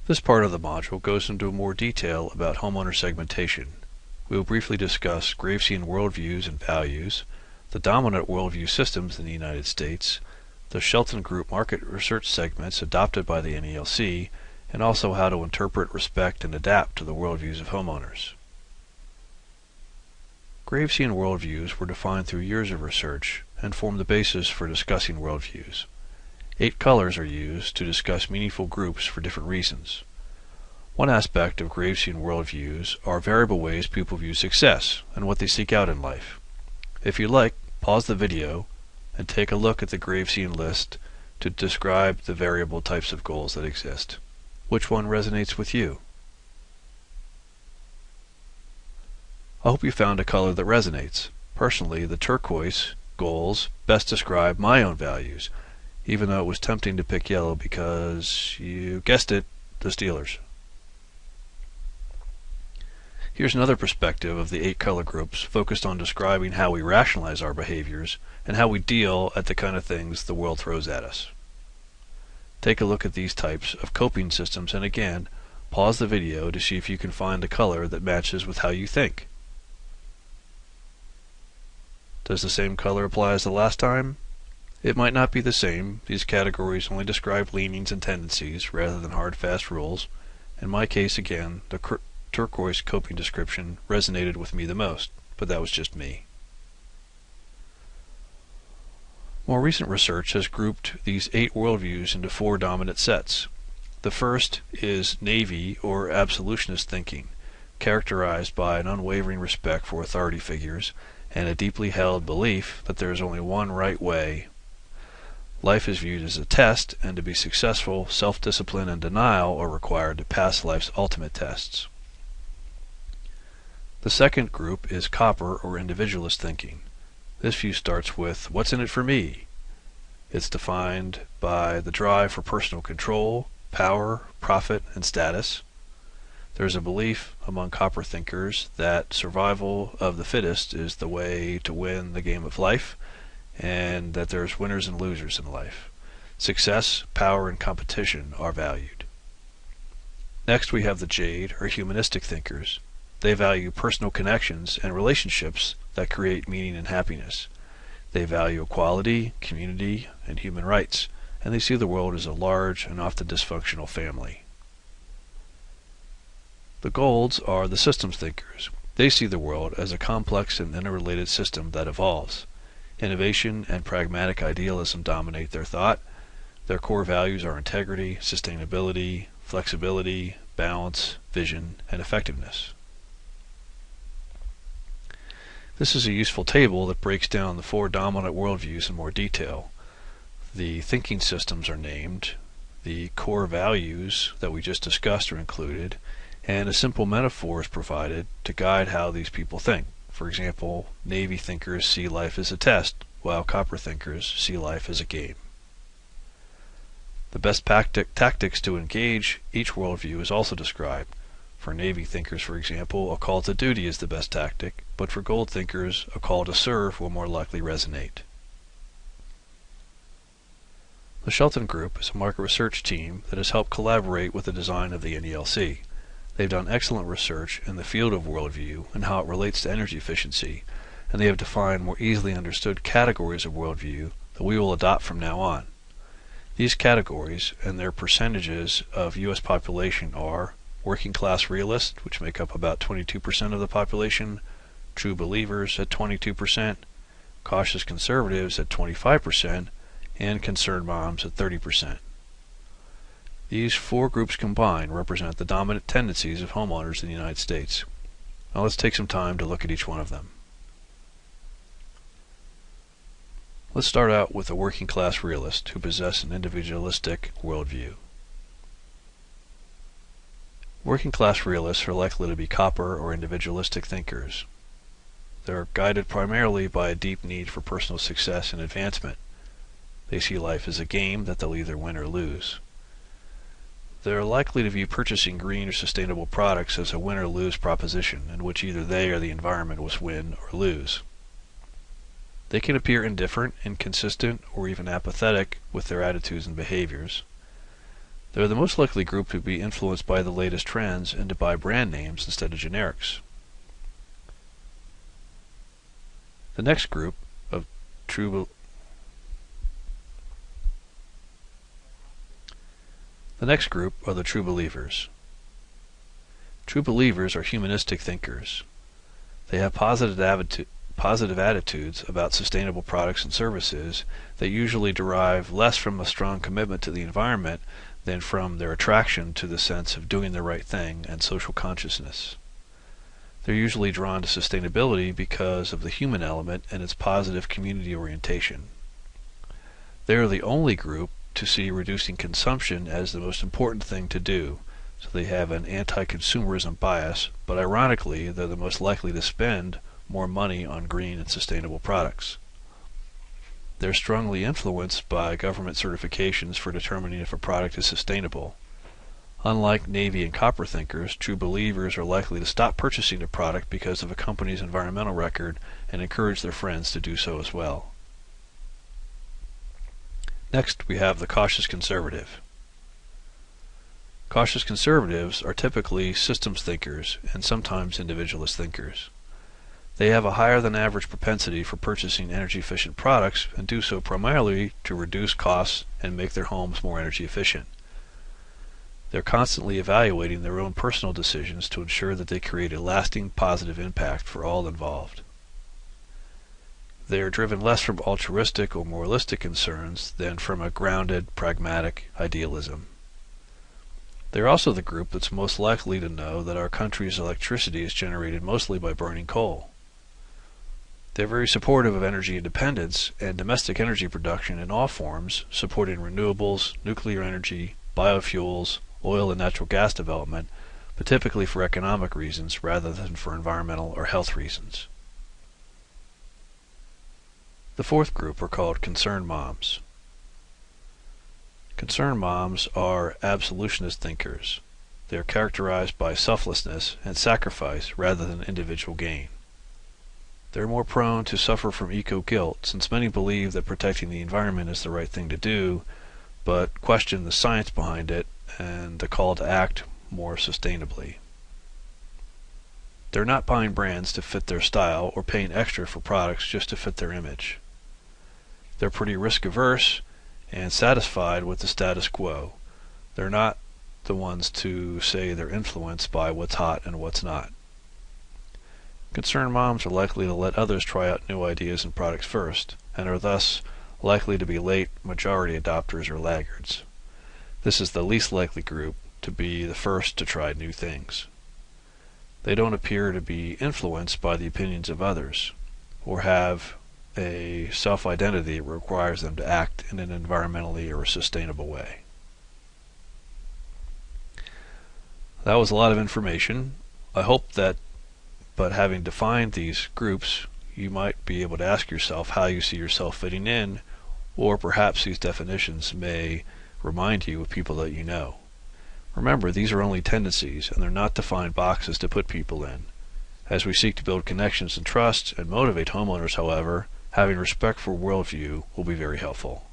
This part of the module goes into more detail about homeowner segmentation. We will briefly discuss Gravesian worldviews and values, the dominant worldview systems in the United States, the Shelton Group market research segments adopted by the NELC, and also how to interpret, respect, and adapt to the worldviews of homeowners. Gravesian worldviews were defined through years of research and form the basis for discussing worldviews. 8 colors are used to discuss meaningful groups for different reasons. One aspect of Gravesian worldviews are variable ways people view success and what they seek out in life. If you like, pause the video and take a look at the Gravesian list to describe the variable types of goals that exist. Which one resonates with you? I hope you found a color that resonates. Personally, the turquoise goals best describe my own values, even though it was tempting to pick yellow because, you guessed it, the Steelers. Here's another perspective of the 8 color groups focused on describing how we rationalize our behaviors and how we deal at the kind of things the world throws at us. Take a look at these types of coping systems and again, pause the video to see if you can find a color that matches with how you think. Does the same color apply as the last time? It might not be the same. These categories only describe leanings and tendencies rather than hard, fast rules. In my case, again, the turquoise coping description resonated with me the most, but that was just me. More recent research has grouped these 8 worldviews into 4 dominant sets. The first is Navy or absolutionist thinking, characterized by an unwavering respect for authority figures and a deeply held belief that there is only one right way. Life is viewed as a test, and to be successful, self-discipline and denial are required to pass life's ultimate tests. The second group is Copper or individualist thinking. This view starts with, what's in it for me? It's defined by the drive for personal control, power, profit, and status. There's a belief among Copper thinkers that survival of the fittest is the way to win the game of life, and that there's winners and losers in life. Success, power, and competition are valued. Next we have the Jade, or humanistic thinkers. They value personal connections and relationships that create meaning and happiness. They value equality, community, and human rights, and they see the world as a large and often dysfunctional family. The Golds are the systems thinkers. They see the world as a complex and interrelated system that evolves. Innovation and pragmatic idealism dominate their thought. Their core values are integrity, sustainability, flexibility, balance, vision, and effectiveness. This is a useful table that breaks down the 4 dominant worldviews in more detail. The thinking systems are named, the core values that we just discussed are included, and a simple metaphor is provided to guide how these people think. For example, Navy thinkers see life as a test, while Copper thinkers see life as a game. The best tactics to engage each worldview is also described. For Navy thinkers, for example, a call to duty is the best tactic, but for Gold thinkers, a call to serve will more likely resonate. The Shelton Group is a market research team that has helped collaborate with the design of the NELC. They've done excellent research in the field of worldview and how it relates to energy efficiency, and they have defined more easily understood categories of worldview that we will adopt from now on. These categories and their percentages of U.S. population are working class realists, which make up about 22% of the population, true believers at 22%, cautious conservatives at 25%, and concerned moms at 30%. These 4 groups combined represent the dominant tendencies of homeowners in the United States. Now let's take some time to look at each one of them. Let's start out with a working class realist who possess an individualistic worldview. Working class realists are likely to be Copper or individualistic thinkers. They're guided primarily by a deep need for personal success and advancement. They see life as a game that they'll either win or lose. They're likely to view purchasing green or sustainable products as a win or lose proposition in which either they or the environment will win or lose. They can appear indifferent, inconsistent, or even apathetic with their attitudes and behaviors. They're the most likely group to be influenced by the latest trends and to buy brand names instead of generics. The next group of true are the true believers. True believers are humanistic thinkers. They have positive attitudes about sustainable products and services that usually derive less from a strong commitment to the environment than from their attraction to the sense of doing the right thing and social consciousness. They're usually drawn to sustainability because of the human element and its positive community orientation. They are the only group to see reducing consumption as the most important thing to do, so they have an anti-consumerism bias, but ironically they're the most likely to spend more money on green and sustainable products. They're strongly influenced by government certifications for determining if a product is sustainable. Unlike Navy and copper thinkers, true believers are likely to stop purchasing a product because of a company's environmental record and encourage their friends to do so as well. Next, we have the cautious conservative. Cautious conservatives are typically systems thinkers and sometimes individualist thinkers. They have a higher than average propensity for purchasing energy efficient products and do so primarily to reduce costs and make their homes more energy efficient. They're constantly evaluating their own personal decisions to ensure that they create a lasting positive impact for all involved. They are driven less from altruistic or moralistic concerns than from a grounded, pragmatic idealism. They're also the group that's most likely to know that our country's electricity is generated mostly by burning coal. They're very supportive of energy independence and domestic energy production in all forms, supporting renewables, nuclear energy, biofuels, oil and natural gas development, but typically for economic reasons rather than for environmental or health reasons. The fourth group are called concerned moms. Concerned moms are absolutionist thinkers. They are characterized by selflessness and sacrifice rather than individual gain. They're more prone to suffer from eco-guilt, since many believe that protecting the environment is the right thing to do, but question the science behind it and the call to act more sustainably. They're not buying brands to fit their style or paying extra for products just to fit their image. They're pretty risk-averse and satisfied with the status quo. They're not the ones to say they're influenced by what's hot and what's not. Concerned moms are likely to let others try out new ideas and products first, and are thus likely to be late majority adopters or laggards. This is the least likely group to be the first to try new things. They don't appear to be influenced by the opinions of others, or have a self-identity that requires them to act in an environmentally or sustainable way. That was a lot of information. I hope that, but having defined these groups, you might be able to ask yourself how you see yourself fitting in, or perhaps these definitions may remind you of people that you know. Remember, these are only tendencies, and they're not defined boxes to put people in. As we seek to build connections and trust and motivate homeowners, however, having respect for worldview will be very helpful.